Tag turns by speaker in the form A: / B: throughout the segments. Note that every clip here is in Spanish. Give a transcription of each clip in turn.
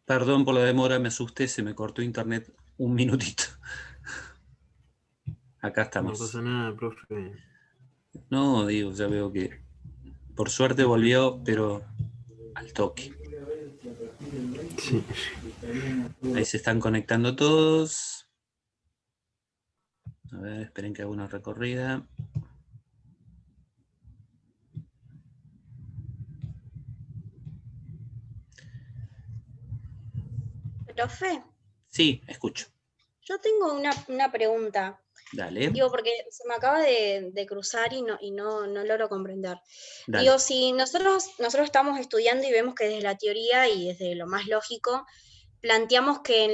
A: Perdón por la demora, me asusté, se me cortó internet un minutito. Acá
B: No
A: estamos.
B: pasa nada, profe.
A: No, digo, ya veo que por suerte volvió, pero al toque.
B: Sí.
A: Ahí se están conectando todos. A ver, esperen que haga una recorrida.
C: Profe,
A: Sí, escucho.
C: yo tengo una pregunta.
A: Dale,
C: Digo, porque se me acaba de cruzar y no logro comprender.
A: dale.
C: Digo, si nosotros estamos estudiando y vemos que desde la teoría y desde lo más lógico, planteamos que en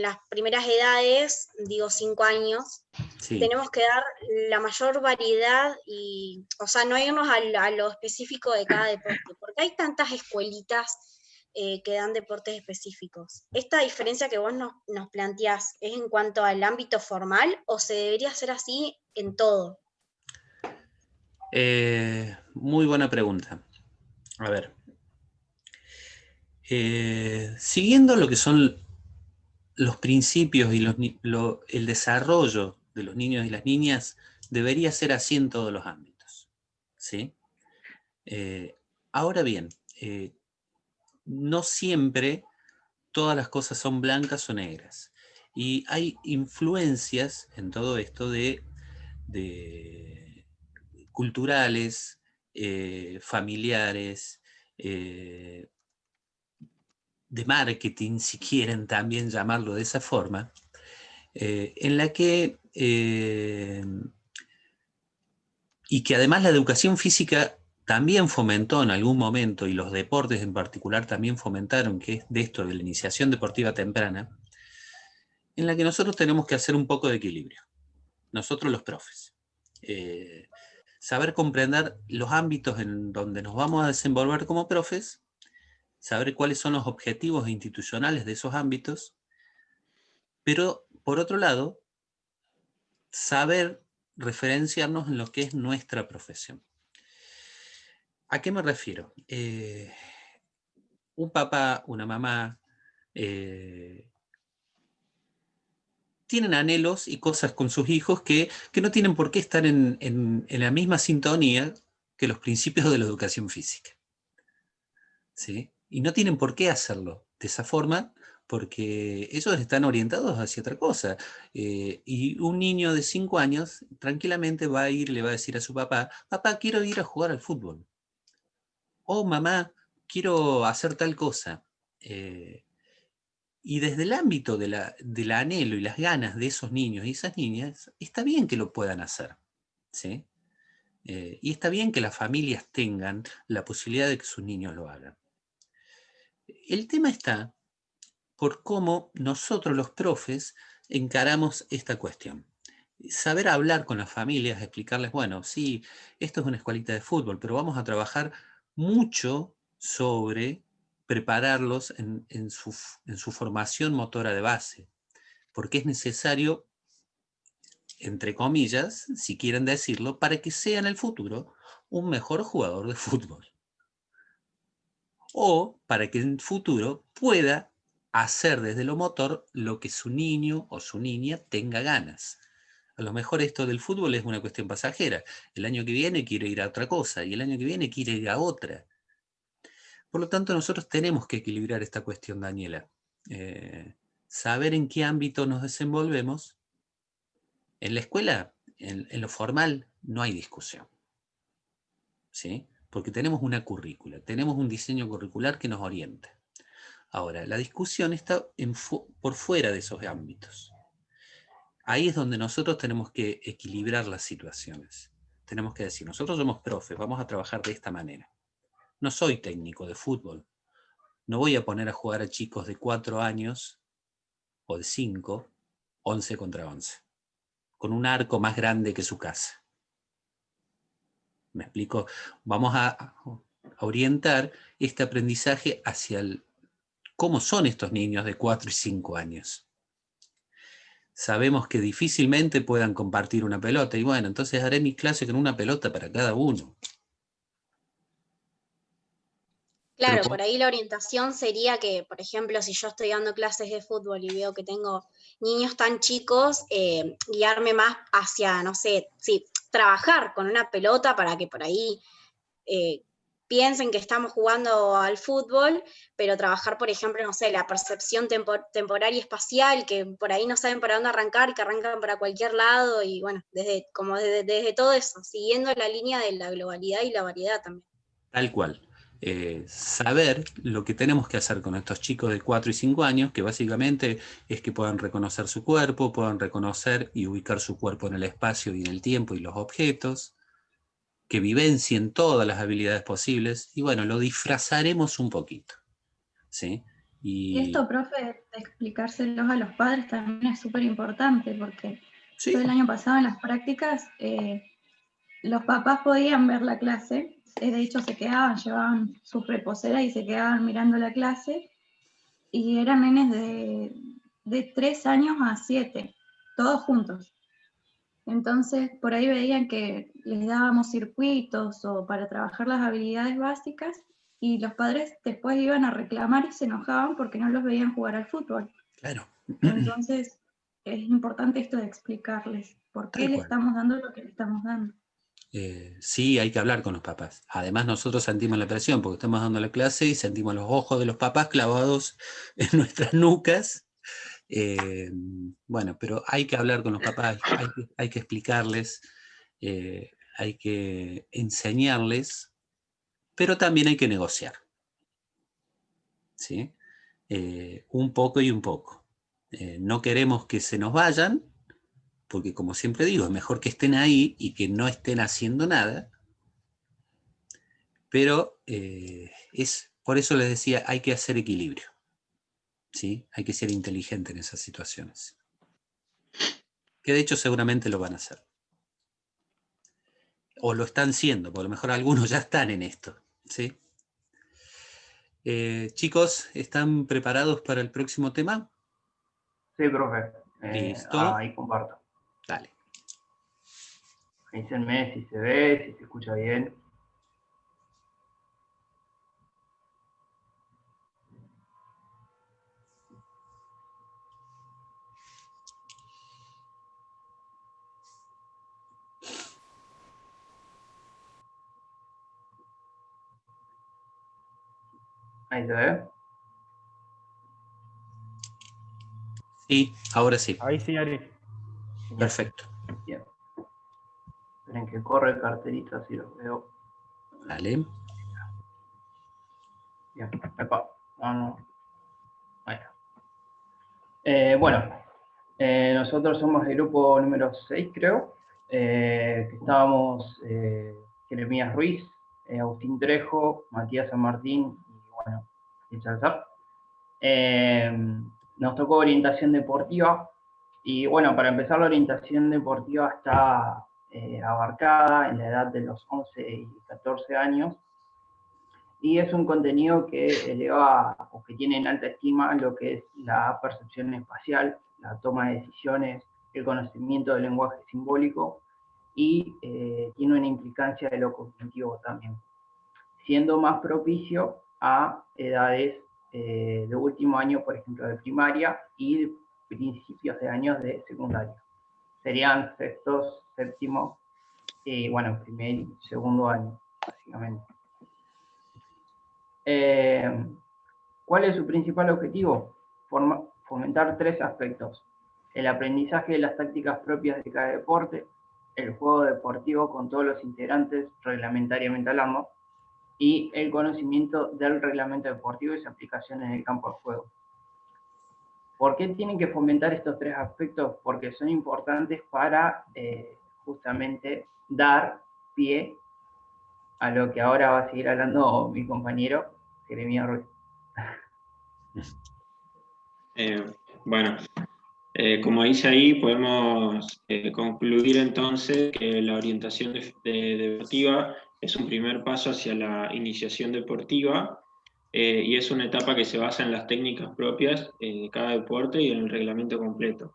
C: las primeras edades, digo 5 años,
A: Sí.
C: tenemos que dar la mayor variedad y, o sea, no irnos a lo específico de cada deporte, porque hay tantas escuelitas que dan deportes específicos. ¿Esta diferencia que vos nos planteás es en cuanto al ámbito formal o se debería hacer así en todo?
A: Muy buena pregunta. A ver. Siguiendo lo que son los principios y el desarrollo de los niños y las niñas, debería ser así en todos los ámbitos. ¿Sí? Ahora bien, no siempre todas las cosas son blancas o negras. Y hay influencias en todo esto de culturales, familiares, de marketing, si quieren también llamarlo de esa forma, en la que, y que además la educación física también fomentó en algún momento, y los deportes en particular también fomentaron, que es de esto, de la iniciación deportiva temprana, en la que nosotros tenemos que hacer un poco de equilibrio, nosotros los profes. Saber comprender los ámbitos en donde nos vamos a desenvolver como profes, saber cuáles son los objetivos institucionales de esos ámbitos, pero por otro lado, saber referenciarnos en lo que es nuestra profesión. ¿A qué me refiero? Un papá, una mamá, tienen anhelos y cosas con sus hijos que no tienen por qué estar en la misma sintonía que los principios de la educación física. ¿Sí? Y no tienen por qué hacerlo de esa forma porque ellos están orientados hacia otra cosa. Y un niño de 5 años tranquilamente va a ir y le va a decir a su papá, papá, quiero ir a jugar al fútbol. O mamá, quiero hacer tal cosa. Y desde el ámbito del anhelo y las ganas de esos niños y esas niñas, está bien que lo puedan hacer. ¿Sí? Y está bien que las familias tengan la posibilidad de que sus niños lo hagan. El tema está por cómo nosotros los profes encaramos esta cuestión. Saber hablar con las familias, explicarles, bueno, sí, esto es una escuelita de fútbol, pero vamos a trabajar mucho sobre prepararlos en su formación motora de base, porque es necesario, entre comillas, si quieren decirlo, para que sea en el futuro un mejor jugador de fútbol. O para que en el futuro pueda hacer desde lo motor lo que su niño o su niña tenga ganas. A lo mejor esto del fútbol es una cuestión pasajera. El año que viene quiere ir a otra cosa y el año que viene quiere ir a otra. Por lo tanto, nosotros tenemos que equilibrar esta cuestión, Daniela. Saber en qué ámbito nos desenvolvemos. En la escuela, en lo formal, no hay discusión. ¿Sí? Porque tenemos una currícula, tenemos un diseño curricular que nos orienta. Ahora, la discusión está por fuera de esos ámbitos. Ahí es donde nosotros tenemos que equilibrar las situaciones. Tenemos que decir, nosotros somos profes, vamos a trabajar de esta manera. No soy técnico de fútbol. No voy a poner a jugar a chicos de 4 años o de 5, 11 contra 11, con un arco más grande que su casa. ¿Me explico? Vamos a orientar este aprendizaje hacia cómo son estos niños de 4 y 5 años. Sabemos que difícilmente puedan compartir una pelota, y bueno, entonces haré mi clase con una pelota para cada uno.
C: Claro, por ahí la orientación sería que, por ejemplo, si yo estoy dando clases de fútbol y veo que tengo niños tan chicos, guiarme más hacia, no sé, sí, trabajar con una pelota para que por ahí eh, piensen que estamos jugando al fútbol, pero trabajar, por ejemplo, no sé, la percepción temporal y espacial, que por ahí no saben para dónde arrancar, que arrancan para cualquier lado, y bueno, desde todo eso, siguiendo la línea de la globalidad y la variedad también.
A: Tal cual. Saber lo que tenemos que hacer con estos chicos de 4 y 5 años, que básicamente es que puedan reconocer su cuerpo, puedan reconocer y ubicar su cuerpo en el espacio y en el tiempo y los objetos, que vivencien todas las habilidades posibles, y bueno, lo disfrazaremos un poquito, ¿sí?
D: Y esto, profe, de explicárselos a los padres también es súper importante, porque
A: ¿sí?
D: yo el año pasado en las prácticas, los papás podían ver la clase, de hecho se quedaban, llevaban sus reposeras y se quedaban mirando la clase, y eran nenes de 3 años a 7, todos juntos. Entonces, por ahí veían que les dábamos circuitos o para trabajar las habilidades básicas, y los padres después iban a reclamar y se enojaban porque no los veían jugar al fútbol.
A: Claro.
D: Entonces, es importante esto de explicarles por qué
A: Tal
D: le
A: cual.
D: estamos dando lo que le estamos dando.
A: Sí, hay que hablar con los papás. Además, nosotros sentimos la presión porque estamos dando la clase y sentimos los ojos de los papás clavados en nuestras nucas. Bueno, pero hay que hablar con los papás, hay que explicarles, hay que enseñarles, pero también hay que negociar, ¿sí? Un poco y un poco. No queremos que se nos vayan, porque como siempre digo, es mejor que estén ahí y que no estén haciendo nada, pero por eso les decía, hay que hacer equilibrio, ¿sí? Hay que ser inteligente en esas situaciones. Que de hecho seguramente lo van a hacer. O lo están siendo, por lo mejor algunos ya están en esto, ¿sí? Chicos, ¿están preparados para el próximo tema?
B: Sí, profe.
A: Listo.
B: Ahí comparto.
A: Dale.
B: Avísenme si se ve, si se escucha bien. Ahí se ve.
A: Sí, ahora sí.
E: Ahí sí, Ari.
A: Perfecto.
B: Bien. Esperen que corre el cartelito, así los veo.
A: Dale.
B: Bien. Epa. No. Ahí está. Bueno, nosotros somos el grupo número 6, creo. Que estábamos Jeremías Ruiz, Agustín Trejo, Matías San Martín y bueno, Richard Zapp. Nos tocó orientación deportiva y bueno, para empezar la orientación deportiva está abarcada en la edad de los 11 y 14 años y es un contenido que eleva o que tiene en alta estima lo que es la percepción espacial, la toma de decisiones, el conocimiento del lenguaje simbólico y tiene una implicancia de lo cognitivo también, siendo más propicio a edades de último año, por ejemplo, de primaria y principios de años de secundaria. Serían sextos, séptimos, bueno, primer y segundo año, básicamente. ¿Cuál es su principal objetivo? Fomentar 3 aspectos: el aprendizaje de las tácticas propias de cada deporte, el juego deportivo con todos los integrantes reglamentariamente hablando, y el conocimiento del reglamento deportivo y su aplicación en el campo de juego. ¿Por qué tienen que fomentar estos 3 aspectos? Porque son importantes para justamente dar pie a lo que ahora va a seguir hablando mi compañero Jeremías Ruiz.
F: Bueno, como dice ahí, podemos concluir entonces que la orientación deportiva es un primer paso hacia la iniciación deportiva y es una etapa que se basa en las técnicas propias de cada deporte y en el reglamento completo.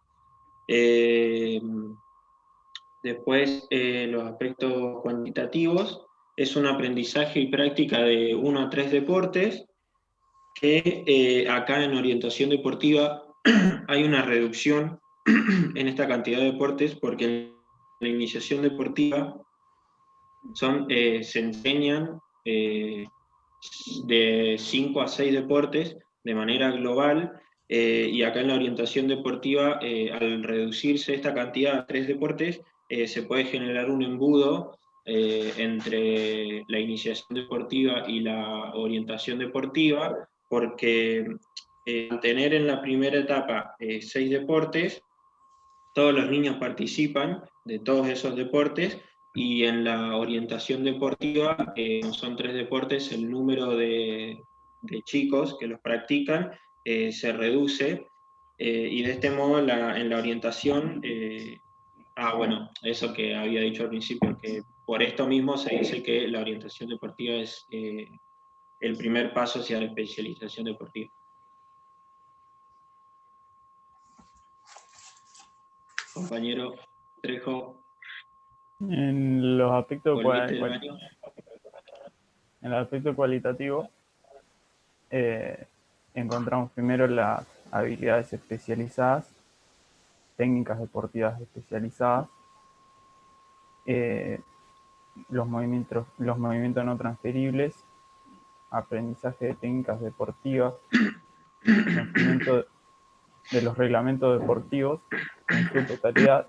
F: Después, los aspectos cuantitativos es un aprendizaje y práctica de 1 a 3 deportes, que acá en orientación deportiva hay una reducción en esta cantidad de deportes, porque en la iniciación deportiva se enseñan de 5 a 6 deportes de manera global, y acá en la orientación deportiva, al reducirse esta cantidad a 3 deportes, se puede generar un embudo entre la iniciación deportiva y la orientación deportiva, porque al tener en la primera etapa 6 deportes, todos los niños participan de todos esos deportes, y en la orientación deportiva, son 3 deportes, el número de chicos que los practican se reduce, y de este modo en la orientación, bueno, eso que había dicho al principio, que por esto mismo se dice que la orientación deportiva es el primer paso hacia la especialización deportiva. Compañero Trejo,
E: En los aspectos,
F: ¿volviste del baño?
E: en el aspecto cualitativo, encontramos primero las habilidades especializadas, técnicas deportivas especializadas, los movimientos no transferibles, aprendizaje de técnicas deportivas, conocimiento de los reglamentos deportivos en su totalidad,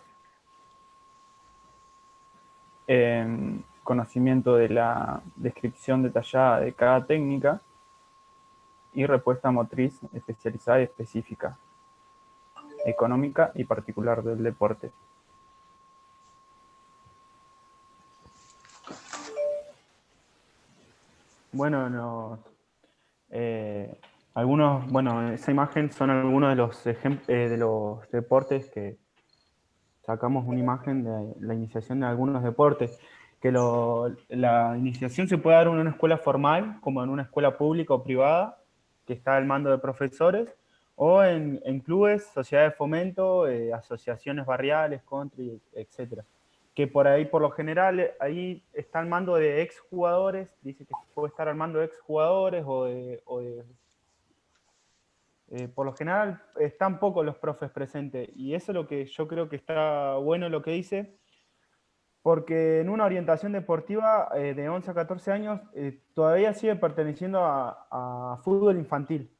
E: conocimiento de la descripción detallada de cada técnica, y respuesta motriz especializada y específica, económica y particular del deporte. Bueno, esa imagen son algunos de los deportes que sacamos una imagen de la iniciación de algunos deportes, que la iniciación se puede dar en una escuela formal, como en una escuela pública o privada, que está al mando de profesores, o en clubes, sociedades de fomento, asociaciones barriales, country, etc. Que por ahí, por lo general, ahí está al mando de exjugadores, dice que puede estar al mando de exjugadores por lo general están pocos los profes presentes, y eso es lo que yo creo que está bueno lo que dice, porque en una orientación deportiva de 11 a 14 años todavía sigue perteneciendo a fútbol infantil.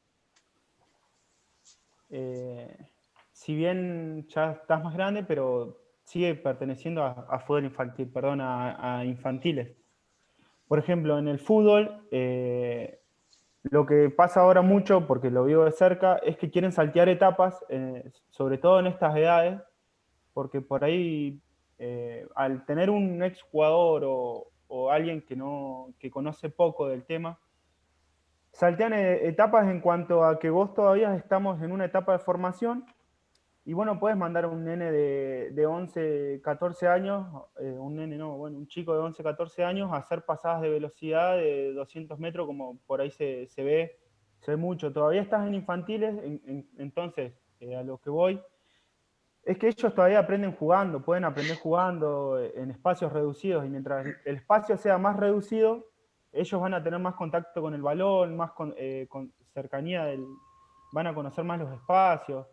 E: Si bien ya estás más grande, pero sigue perteneciendo a fútbol infantil, perdón, a infantiles. Por ejemplo, en el fútbol, lo que pasa ahora mucho, porque lo vivo de cerca, es que quieren saltear etapas, sobre todo en estas edades, porque por ahí, al tener un exjugador o alguien que conoce poco del tema, saltean etapas en cuanto a que vos todavía estamos en una etapa de formación, y bueno, puedes mandar a un nene de 11, 14 años, un chico de 11, 14 años a hacer pasadas de velocidad de 200 metros, como por ahí se ve mucho. Todavía estás en infantiles, entonces, a lo que voy, es que ellos todavía aprenden jugando, pueden aprender jugando en espacios reducidos, y mientras el espacio sea más reducido, ellos van a tener más contacto con el balón, más con cercanía, van a conocer más los espacios.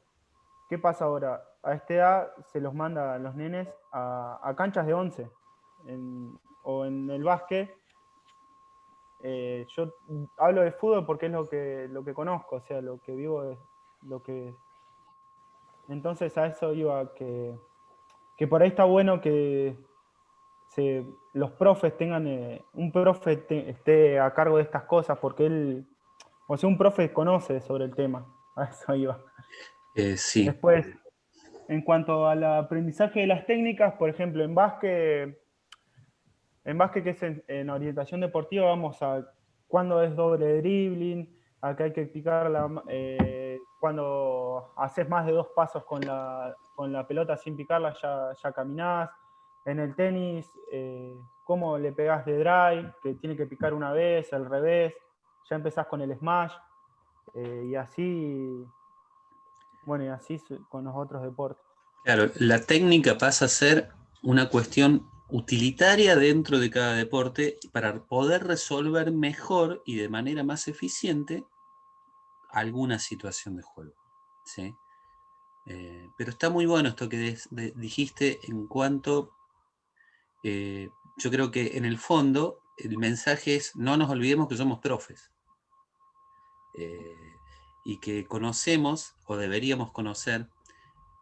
E: ¿Qué pasa ahora? A esta edad se los manda a los nenes a canchas de 11, o en el básquet. Yo hablo de fútbol porque es lo que conozco, o sea, lo que vivo es lo que... Entonces a eso iba, que por ahí está bueno que los profes tengan, un profe esté a cargo de estas cosas, porque un profe conoce sobre el tema, a eso iba.
A: Sí.
E: Después, en cuanto al aprendizaje de las técnicas, por ejemplo, en básquet, que es en orientación deportiva, vamos a cuándo es doble dribbling, a que hay que picar cuando haces más de 2 pasos con la pelota sin picarla, ya caminás. En el tenis, cómo le pegás de drive, que tiene que picar una vez, al revés, ya empezás con el smash, y así con los otros deportes.
A: Claro, la técnica pasa a ser una cuestión utilitaria dentro de cada deporte para poder resolver mejor y de manera más eficiente alguna situación de juego, ¿sí? Pero está muy bueno esto que dijiste en cuanto, yo creo que en el fondo el mensaje es: no nos olvidemos que somos profes, y que conocemos, o deberíamos conocer,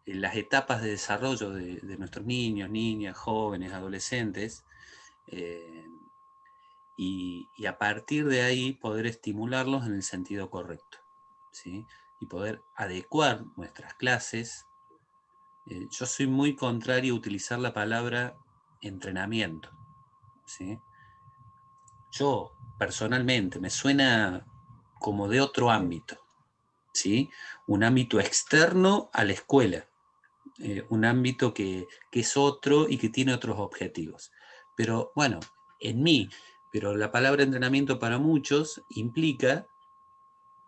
A: las etapas de desarrollo de nuestros niños, niñas, jóvenes, adolescentes, y a partir de ahí poder estimularlos en el sentido correcto, ¿sí? Y poder adecuar nuestras clases. Yo soy muy contrario a utilizar la palabra entrenamiento, ¿sí? Yo, personalmente, me suena como de otro ámbito, ¿sí? Un ámbito externo a la escuela, un ámbito que es otro y que tiene otros objetivos. Pero bueno, en mí, pero la palabra entrenamiento para muchos implica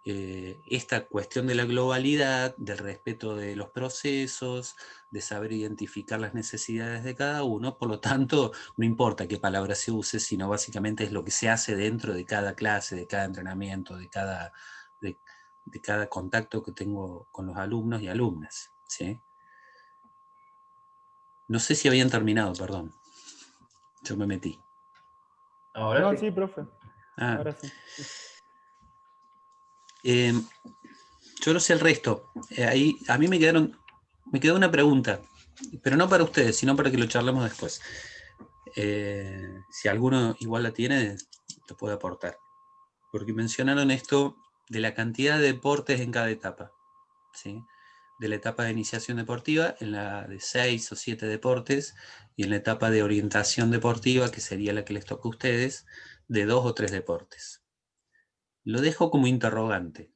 A: esta cuestión de la globalidad, del respeto de los procesos, de saber identificar las necesidades de cada uno. Por lo tanto, no importa qué palabra se use, sino básicamente es lo que se hace dentro de cada clase, de cada entrenamiento, de cada contacto que tengo con los alumnos y alumnas, ¿sí? No sé si habían terminado, perdón. Yo me metí.
B: Ahora
E: No,
B: sí.
E: sí, profe.
A: Ah.
E: Ahora sí.
A: Yo no sé el resto. Ahí a mí me quedó una pregunta, pero no para ustedes, sino para que lo charlemos después. Si alguno igual la tiene, lo puede aportar. Porque mencionaron esto de la cantidad de deportes en cada etapa, ¿sí? De la etapa de iniciación deportiva, en la de 6 o 7 deportes, y en la etapa de orientación deportiva, que sería la que les toca a ustedes, de 2 o 3 deportes. Lo dejo como interrogante.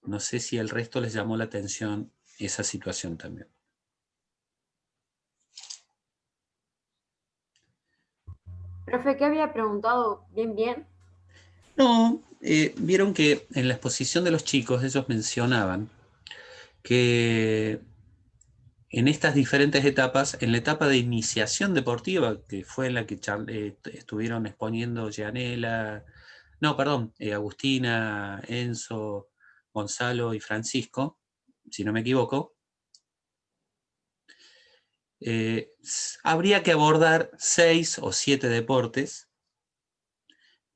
A: No sé si al resto les llamó la atención esa situación también.
G: Profe, ¿qué había preguntado? Bien.
A: No, vieron que en la exposición de los chicos ellos mencionaban que en estas diferentes etapas, en la etapa de iniciación deportiva, que fue en la que estuvieron exponiendo Agustina, Enzo, Gonzalo y Francisco, si no me equivoco, habría que abordar 6 o 7 deportes,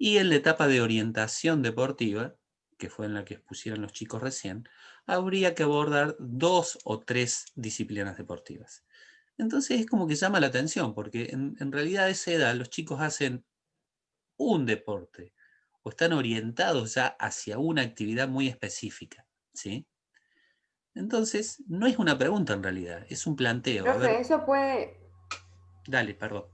A: y en la etapa de orientación deportiva, que fue en la que expusieron los chicos recién, habría que abordar 2 o 3 disciplinas deportivas. Entonces es como que llama la atención, porque en realidad a esa edad los chicos hacen un deporte, o están orientados ya hacia una actividad muy específica, ¿sí? Entonces, no es una pregunta en realidad, es un planteo. A
G: Profe,
A: ver,
G: eso puede...
A: dale, perdón.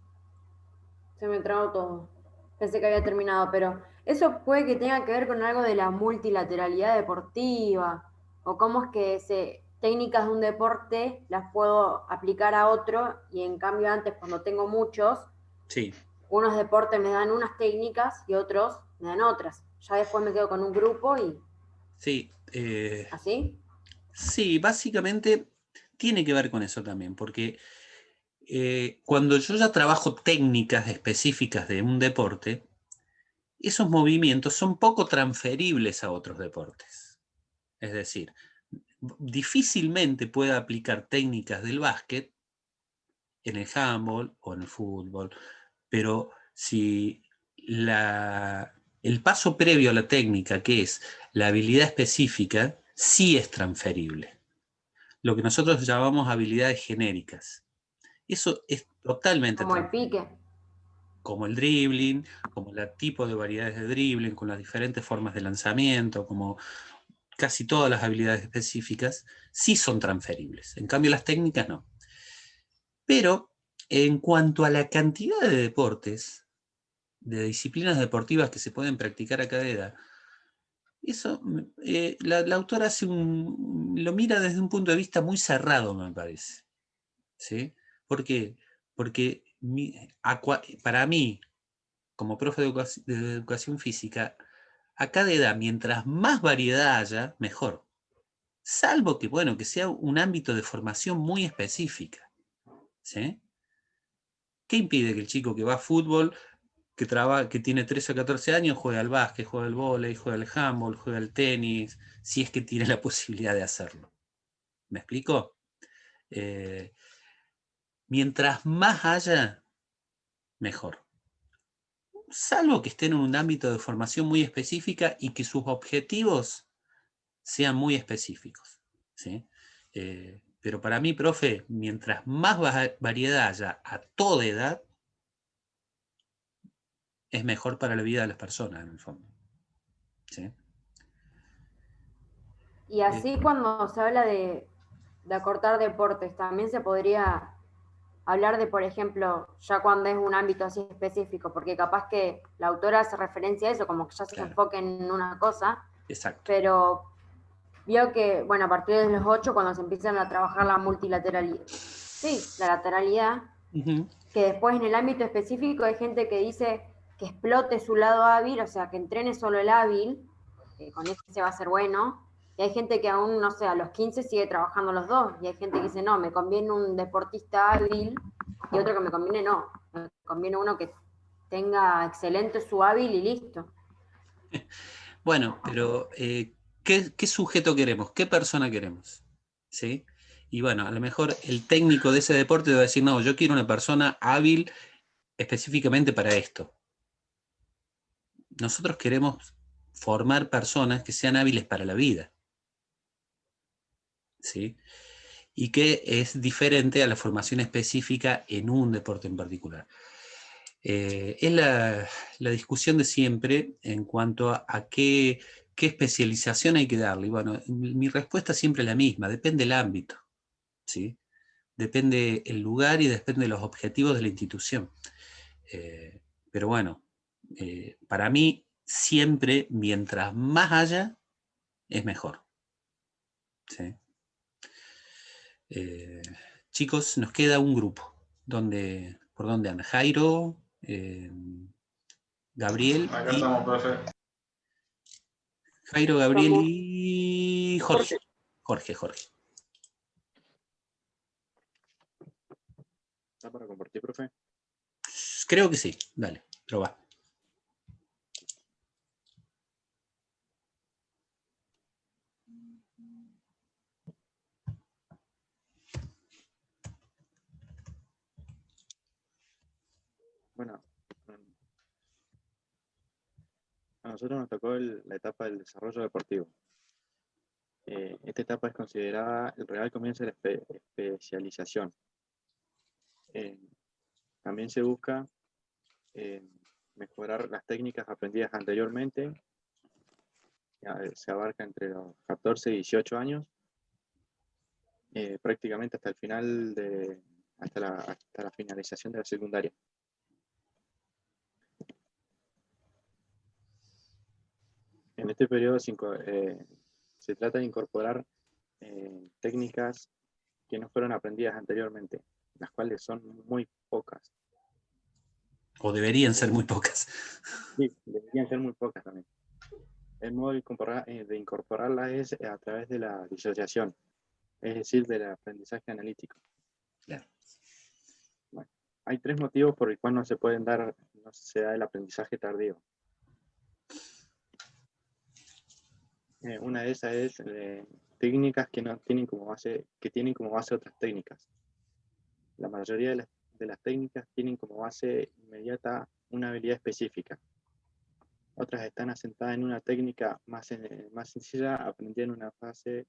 G: Se me trabó todo. Pensé que había terminado, pero eso puede que tenga que ver con algo de la multilateralidad deportiva, o cómo es que técnicas de un deporte las puedo aplicar a otro, y en cambio antes, cuando tengo muchos,
A: Sí.
G: unos deportes me dan unas técnicas y otros me dan otras. Ya después me quedo con un grupo y...
A: Sí,
G: ¿Así?
A: sí, básicamente tiene que ver con eso también, porque cuando yo ya trabajo técnicas específicas de un deporte, esos movimientos son poco transferibles a otros deportes. Es decir, difícilmente pueda aplicar técnicas del básquet en el handball o en el fútbol, pero si el paso previo a la técnica, que es la habilidad específica, sí es transferible. Lo que nosotros llamamos habilidades genéricas. Eso es totalmente
G: Como el
A: transferible.
G: pique.
A: Como el dribbling, como el tipo de variedades de dribbling, con las diferentes formas de lanzamiento, como casi todas las habilidades específicas, sí son transferibles. En cambio, las técnicas no. Pero en cuanto a la cantidad de deportes, de disciplinas deportivas que se pueden practicar a cada edad, eso la autora lo mira desde un punto de vista muy cerrado, me parece. ¿Sí? ¿Por qué? Porque para mí, como profe de educación física, a cada edad, mientras más variedad haya, mejor. Salvo que, bueno, que sea un ámbito de formación muy específica, ¿sí? ¿Qué impide que el chico que va a fútbol, que tiene 13 o 14 años, juegue al básquet, juegue al vóley, juegue al handball, juegue al tenis, si es que tiene la posibilidad de hacerlo? ¿Me explico? Mientras más haya, mejor. Salvo que estén en un ámbito de formación muy específica y que sus objetivos sean muy específicos, ¿sí? Pero para mí, profe, mientras más variedad haya a toda edad, es mejor para la vida de las personas, en el fondo. ¿Sí?
G: Y así cuando se habla de acortar deportes, también se podría hablar de, por ejemplo, ya cuando es un ámbito así específico, porque capaz que la autora hace referencia a eso, como que ya se enfoque en una cosa.
A: Exacto.
G: Pero vio que, bueno, a partir de los 8, cuando se empiezan a trabajar la multilateralidad, la lateralidad, que después en el ámbito específico hay gente que dice que explote su lado hábil, o sea, que entrene solo el hábil, que con ese va a ser bueno, y hay gente que aún, no sé, a los 15 sigue trabajando los dos, y hay gente que dice, no, me conviene un deportista hábil, y otro que me conviene uno que tenga excelente su hábil y listo.
A: Bueno, pero ¿qué sujeto queremos? ¿Qué persona queremos? ¿Sí? Y bueno, a lo mejor el técnico de ese deporte va a decir, no, yo quiero una persona hábil específicamente para esto. Nosotros queremos formar personas que sean hábiles para la vida. ¿Sí? Y que es diferente a la formación específica en un deporte en particular. Es la discusión de siempre en cuanto a qué especialización hay que darle. Y bueno, mi respuesta siempre es la misma, depende del ámbito, ¿sí? Depende el lugar y depende de los objetivos de la institución. Pero bueno, para mí siempre, mientras más haya, es mejor. ¿Sí? Chicos, nos queda un grupo. ¿Por dónde anda? Jairo, Gabriel.
H: Acá estamos, profe.
A: Jairo, Gabriel y Jorge. Jorge.
I: ¿Está para compartir, profe?
A: Creo que sí. Dale, probá.
I: Bueno, a nosotros nos tocó la etapa del desarrollo deportivo. Esta etapa es considerada el real comienzo de la especialización. También se busca mejorar las técnicas aprendidas anteriormente. Se abarca entre los 14 y 18 años, prácticamente hasta el final hasta la finalización de la secundaria. En este periodo se trata de incorporar técnicas que no fueron aprendidas anteriormente, las cuales son muy pocas.
A: O deberían ser muy pocas.
I: Sí, deberían ser muy pocas también. El modo de incorporarlas es a través de la disociación, es decir, del aprendizaje analítico.
A: Claro.
I: Bueno, hay 3 motivos por el cual no se da el aprendizaje tardío. Una de esas es técnicas que tienen como base otras técnicas. La mayoría de las técnicas tienen como base inmediata una habilidad específica. Otras están asentadas en una técnica más sencilla, aprendida en una fase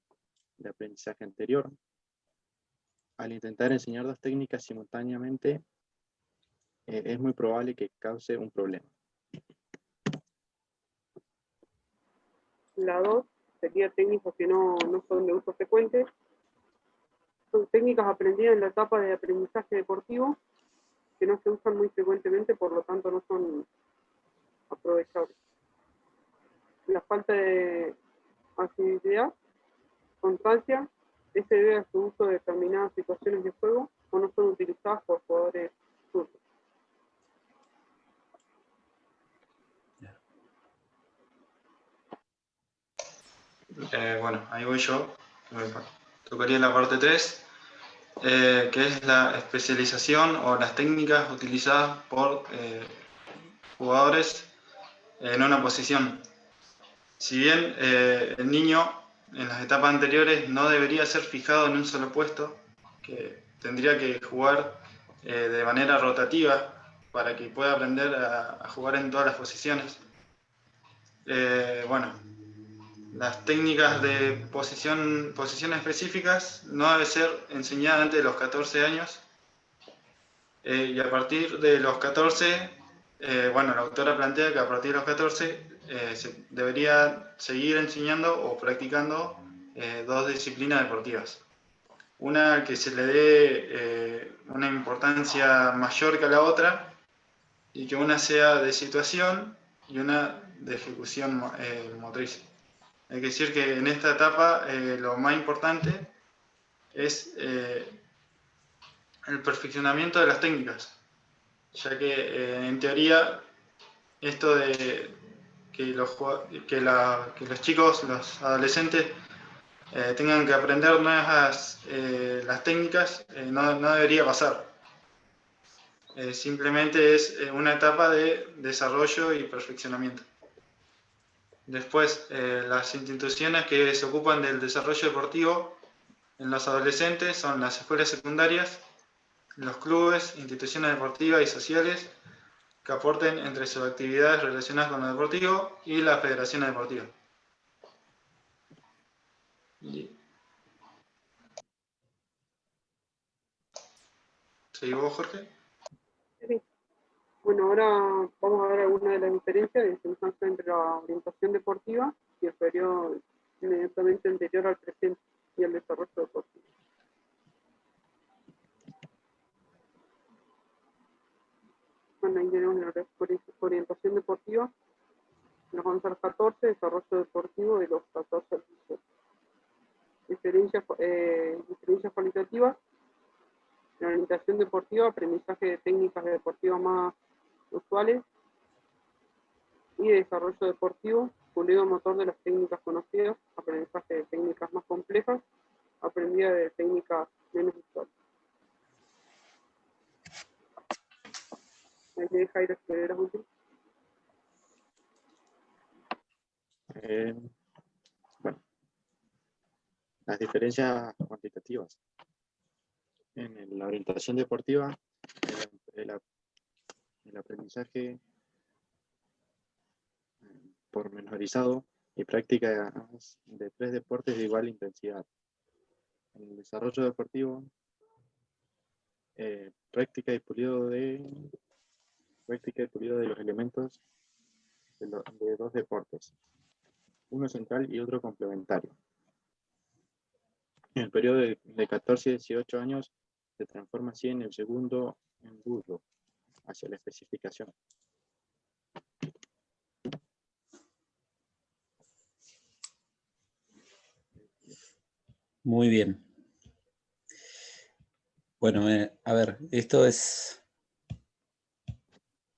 I: de aprendizaje anterior. Al intentar enseñar 2 técnicas simultáneamente, es muy probable que cause un problema.
J: La 2 sería técnicas que no son de uso frecuente. Son técnicas aprendidas en la etapa de aprendizaje deportivo que no se usan muy frecuentemente, por lo tanto no son aprovechables. La falta de asiduidad, constancia, se debe a su uso de determinadas situaciones de juego o no son utilizadas por jugadores zurdos.
H: Bueno, ahí voy yo. Me tocaría la parte 3. que es la especialización o las técnicas utilizadas por jugadores en una posición. Si bien el niño en las etapas anteriores no debería ser fijado en un solo puesto, que tendría que jugar de manera rotativa para que pueda aprender a jugar en todas las posiciones. Bueno, las técnicas de posiciones específicas no deben ser enseñadas antes de los 14 años, y a partir de los 14, bueno, la autora plantea que a partir de los 14 se debería seguir enseñando o practicando dos disciplinas deportivas. Una que se le dé una importancia mayor que a la otra, y que una sea de situación y una de ejecución motriz. Hay que decir que en esta etapa lo más importante es el perfeccionamiento de las técnicas, ya que en teoría esto de que los chicos, los adolescentes tengan que aprender nuevas las técnicas no debería pasar. Simplemente es una etapa de desarrollo y perfeccionamiento. Después, las instituciones que se ocupan del desarrollo deportivo en los adolescentes son las escuelas secundarias, los clubes, instituciones deportivas y sociales que aporten entre sus actividades relacionadas con lo deportivo y las federaciones deportivas. ¿Seguís vos, Jorge?
J: Sí. Bueno, ahora vamos a ver algunas de las diferencias de semejanza entre la orientación deportiva y el periodo inmediatamente anterior al presente y al desarrollo deportivo. Bueno, ahí tenemos la orientación deportiva, nos vamos a los 14, desarrollo deportivo de los 14 al 18. Diferencias cualitativas: en la orientación deportiva, aprendizaje de técnicas deportivas más usuales y de desarrollo deportivo, puleo motor de las técnicas conocidas, aprendizaje de técnicas más complejas, aprendida de técnicas menos usuales. Ahí te deja ir a escribir las últimas.
I: Bueno, las diferencias cuantitativas. En la orientación deportiva, el aprendizaje pormenorizado y prácticas de 3 deportes de igual intensidad. En el desarrollo deportivo, práctica y pulido de los elementos de 2 deportes, uno central y otro complementario. En el periodo de 14 a 18 años se transforma así en el segundo embudo hacia la especificación.
A: Muy bien. Bueno, a ver, esto es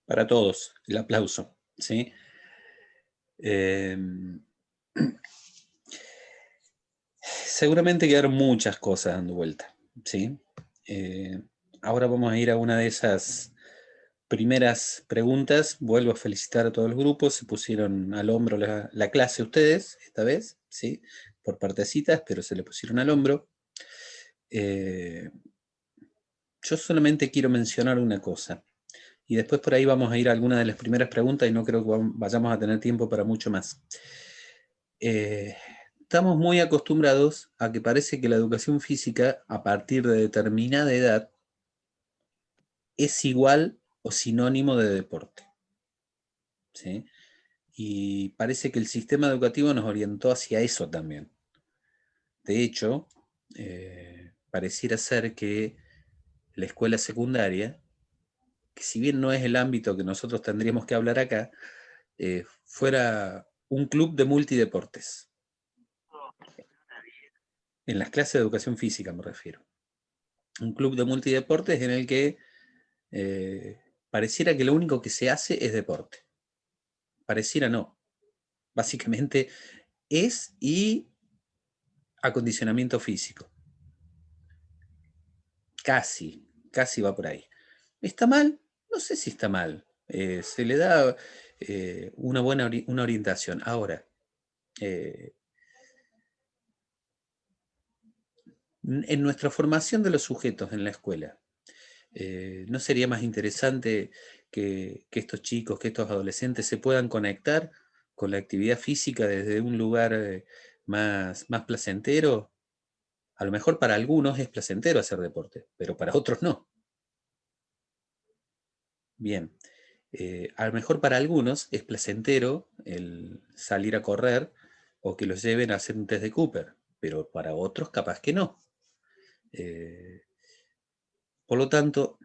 A: para todos, el aplauso, ¿sí? Seguramente quedaron muchas cosas dando vuelta, ¿sí? Ahora vamos a ir a una de esas primeras preguntas. Vuelvo a felicitar a todos los grupos, se pusieron al hombro la clase ustedes, esta vez, ¿sí? Por partecitas, pero se le pusieron al hombro. Yo solamente quiero mencionar una cosa, y después por ahí vamos a ir a alguna de las primeras preguntas y no creo que vayamos a tener tiempo para mucho más. Estamos muy acostumbrados a que parece que la educación física, a partir de determinada edad, es igual o sinónimo de deporte, ¿sí? Y parece que el sistema educativo nos orientó hacia eso también. De hecho, pareciera ser que la escuela secundaria, que si bien no es el ámbito que nosotros tendríamos que hablar acá, fuera un club de multideportes. En las clases de educación física me refiero. Un club de multideportes en el que pareciera que lo único que se hace es deporte. Pareciera no. Básicamente es y acondicionamiento físico. casi va por ahí. ¿Está mal? No sé si está mal. Se le da una buena una orientación. Ahora, en nuestra formación de los sujetos en la escuela, ¿no sería más interesante que estos chicos, que estos adolescentes se puedan conectar con la actividad física desde un lugar más placentero? A lo mejor para algunos es placentero hacer deporte, pero para otros no. Bien, a lo mejor para algunos es placentero el salir a correr o que los lleven a hacer un test de Cooper, pero para otros capaz que no. Por lo tanto,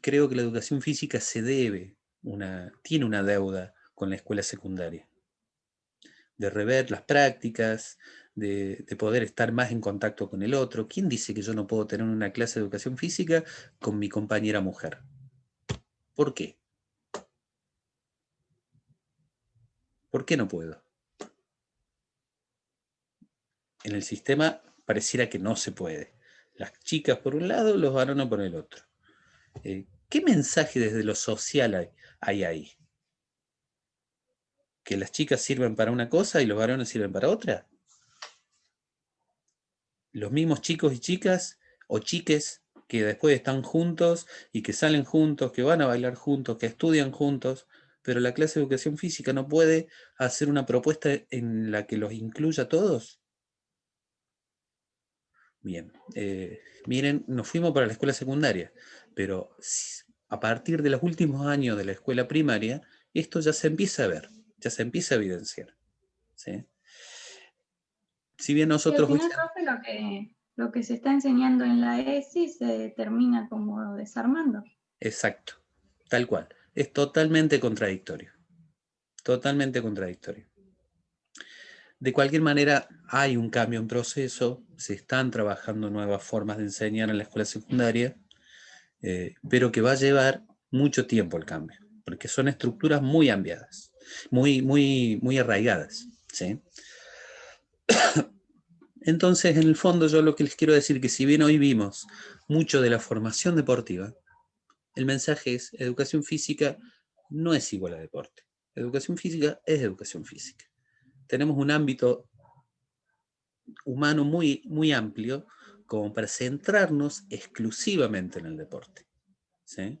A: creo que la educación física tiene una deuda con la escuela secundaria, de rever las prácticas, de poder estar más en contacto con el otro. ¿Quién dice que yo no puedo tener una clase de educación física con mi compañera mujer? ¿Por qué? ¿Por qué no puedo? En el sistema pareciera que no se puede. Las chicas por un lado, los varones por el otro. ¿Qué mensaje desde lo social hay ahí? ¿Que las chicas sirven para una cosa y los varones sirven para otra? Los mismos chicos y chicas, o chiques, que después están juntos y que salen juntos, que van a bailar juntos, que estudian juntos, pero la clase de educación física no puede hacer una propuesta en la que los incluya a todos. Bien, miren, nos fuimos para la escuela secundaria, pero a partir de los últimos años de la escuela primaria, esto ya se empieza a ver, ya se empieza a evidenciar, ¿sí? Si bien
D: Y al
A: nosotros hoy...
D: final, profe, lo que se está enseñando en la ESI se termina como desarmando.
A: Exacto, tal cual. Es totalmente contradictorio. Totalmente contradictorio. De cualquier manera, hay un cambio en proceso, se están trabajando nuevas formas de enseñar en la escuela secundaria, pero que va a llevar mucho tiempo el cambio, porque son estructuras muy ampliadas, muy arraigadas, ¿sí? Entonces, en el fondo, yo lo que les quiero decir es que si bien hoy vimos mucho de la formación deportiva, el mensaje es: educación física no es igual a deporte. Educación física es educación física. Tenemos un ámbito humano muy amplio como para centrarnos exclusivamente en el deporte, ¿sí?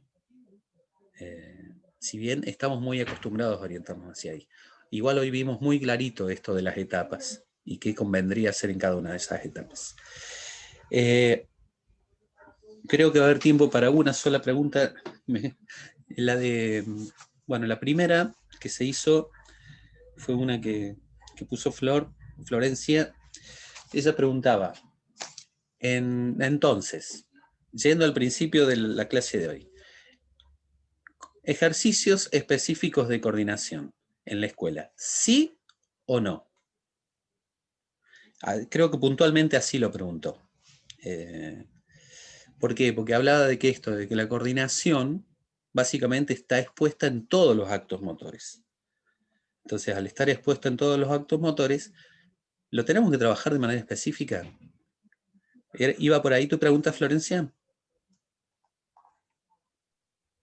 A: Si bien estamos muy acostumbrados a orientarnos hacia ahí. Igual hoy vimos muy clarito esto de las etapas y qué convendría hacer en cada una de esas etapas. Creo que va a haber tiempo para una sola pregunta. La primera que se hizo fue una que puso Florencia. Ella preguntaba, entonces, yendo al principio de la clase de hoy, ejercicios específicos de coordinación en la escuela, ¿sí o no? Creo que puntualmente así lo preguntó. ¿Por qué? Porque hablaba de que la coordinación básicamente está expuesta en todos los actos motores. Entonces, al estar expuesta en todos los actos motores, ¿lo tenemos que trabajar de manera específica? ¿Iba por ahí tu pregunta, Florencia?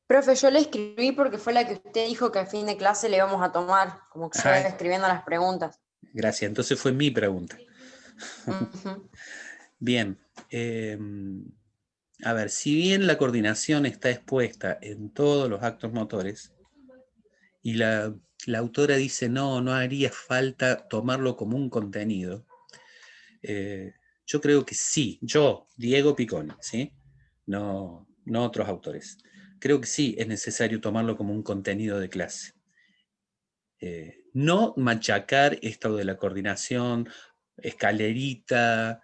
G: Profe, yo le escribí porque fue la que usted dijo que al fin de clase le íbamos a tomar, como que yo iba escribiendo las preguntas.
A: Gracias, entonces fue mi pregunta. Bien, a ver, si bien la coordinación está expuesta en todos los actos motores, y la autora dice no haría falta tomarlo como un contenido, yo creo que sí, Diego Picconi, ¿sí? No otros autores. Creo que sí es necesario tomarlo como un contenido de clase. No machacar esto de la coordinación, escalerita,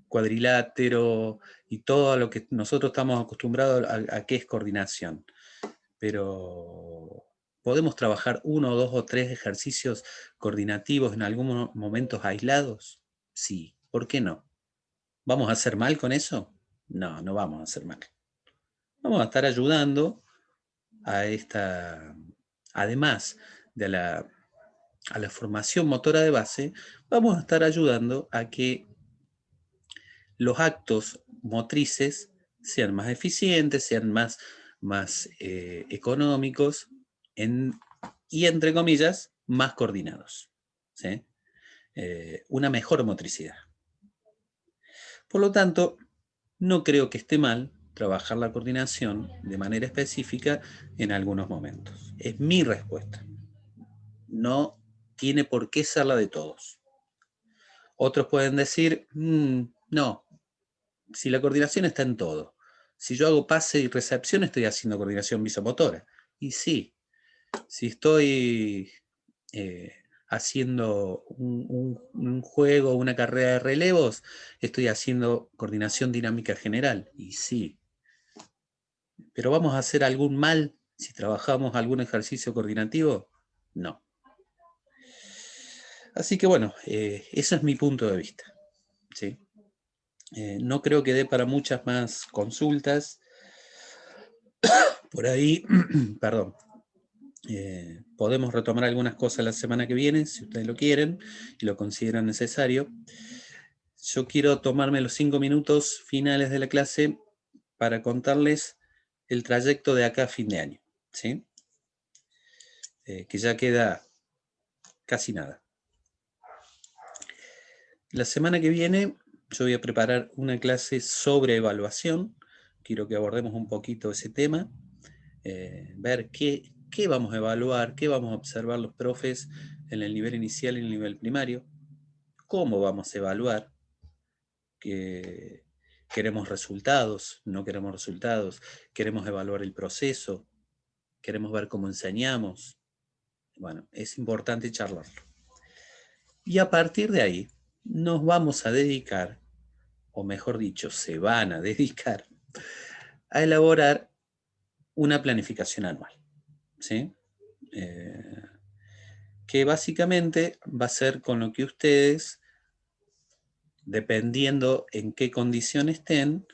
A: cuadrilátero y todo lo que nosotros estamos acostumbrados a qué es coordinación. Pero ¿podemos trabajar 1, 2 o 3 ejercicios coordinativos en algunos momentos aislados? Sí, ¿por qué no? ¿Vamos a hacer mal con eso? No vamos a hacer mal. Vamos a estar ayudando a esta, además de a la formación motora de base, vamos a estar ayudando a que los actos motrices sean más eficientes, sean más económicos y, entre comillas, más coordinados, ¿sí? Una mejor motricidad. Por lo tanto, no creo que esté mal trabajar la coordinación de manera específica en algunos momentos. Es mi respuesta. No tiene por qué ser la de todos. Otros pueden decir, no, si la coordinación está en todo. Si yo hago pase y recepción, estoy haciendo coordinación visomotora. Y sí, si estoy haciendo un juego, una carrera de relevos, estoy haciendo coordinación dinámica general. Y sí. ¿Pero vamos a hacer algún mal si trabajamos algún ejercicio coordinativo? No. Así que bueno, ese es mi punto de vista, ¿sí? No creo que dé para muchas más consultas. Por ahí, perdón, podemos retomar algunas cosas la semana que viene, si ustedes lo quieren y lo consideran necesario. Yo quiero tomarme los 5 minutos finales de la clase para contarles el trayecto de acá a fin de año, ¿sí? Que ya queda casi nada. La semana que viene yo voy a preparar una clase sobre evaluación. Quiero que abordemos un poquito ese tema, ver qué vamos a evaluar, qué vamos a observar los profes en el nivel inicial y en el nivel primario, cómo vamos a evaluar, que queremos resultados, no queremos resultados, queremos evaluar el proceso, queremos ver cómo enseñamos. Bueno, es importante charlarlo. Y a partir de ahí nos vamos a dedicar, o mejor dicho, se van a dedicar a elaborar una planificación anual, ¿sí? Que básicamente va a ser con lo que ustedes, dependiendo en qué condición estén,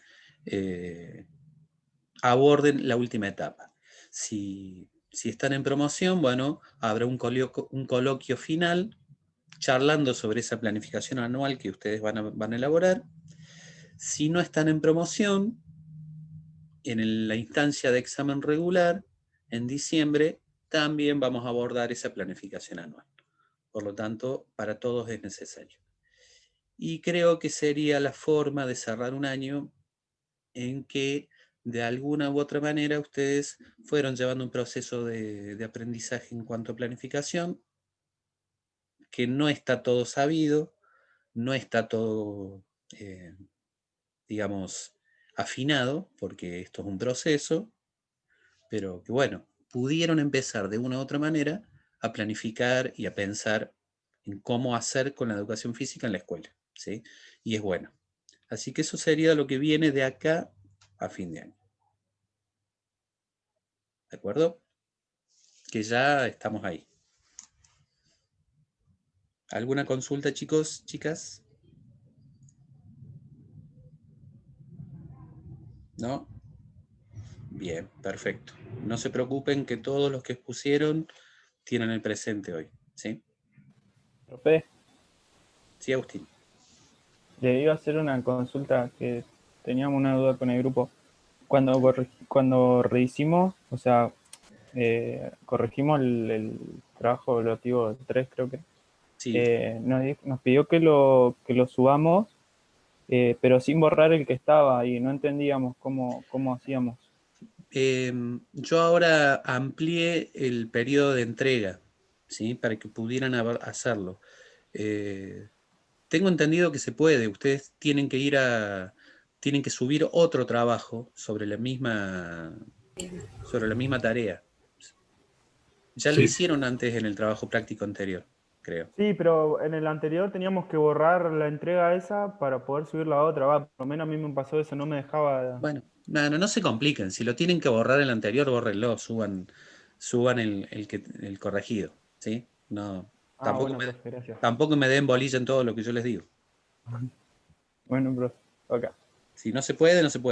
A: aborden la última etapa. Si están en promoción, bueno, habrá un coloquio final charlando sobre esa planificación anual que ustedes van a elaborar. Si no están en promoción, en la instancia de examen regular, en diciembre, también vamos a abordar esa planificación anual. Por lo tanto, para todos es necesario. Y creo que sería la forma de cerrar un año en que, de alguna u otra manera, ustedes fueron llevando un proceso de aprendizaje en cuanto a planificación, que no está todo sabido, no está todo, digamos, afinado, porque esto es un proceso, pero que bueno, pudieron empezar de una u otra manera a planificar y a pensar en cómo hacer con la educación física en la escuela, ¿sí? Y es bueno. Así que eso sería lo que viene de acá a fin de año. ¿De acuerdo? Que ya estamos ahí. ¿Alguna consulta, chicos, chicas? ¿No? Bien, perfecto. No se preocupen que todos los que expusieron tienen el presente hoy, ¿sí?
E: Profe,
A: Sí, Agustín.
E: le iba a hacer una consulta que teníamos una duda con el grupo. Cuando rehicimos, o sea, corregimos el trabajo evaluativo 3, creo que,
A: Sí.
E: nos pidió que lo subamos, pero sin borrar el que estaba y no entendíamos cómo hacíamos.
A: Yo ahora amplié el periodo de entrega, ¿sí? Para que pudieran hacerlo. Tengo entendido que se puede. Ustedes tienen que subir otro trabajo sobre la misma tarea. Ya lo
K: Sí.
A: hicieron antes en el trabajo práctico anterior, creo.
E: Sí, pero en el anterior teníamos que borrar la entrega esa para poder subir la otra. Va, por lo menos a mí me pasó eso, no me dejaba.
A: Bueno, no se compliquen. Si lo tienen que borrar el anterior, bórrenlo, suban el corregido, ¿sí? No,
E: Bueno, profe, gracias.
A: tampoco me den bolilla en todo lo que yo les digo.
E: Bueno, profe, acá.
A: Si no se puede, no se puede.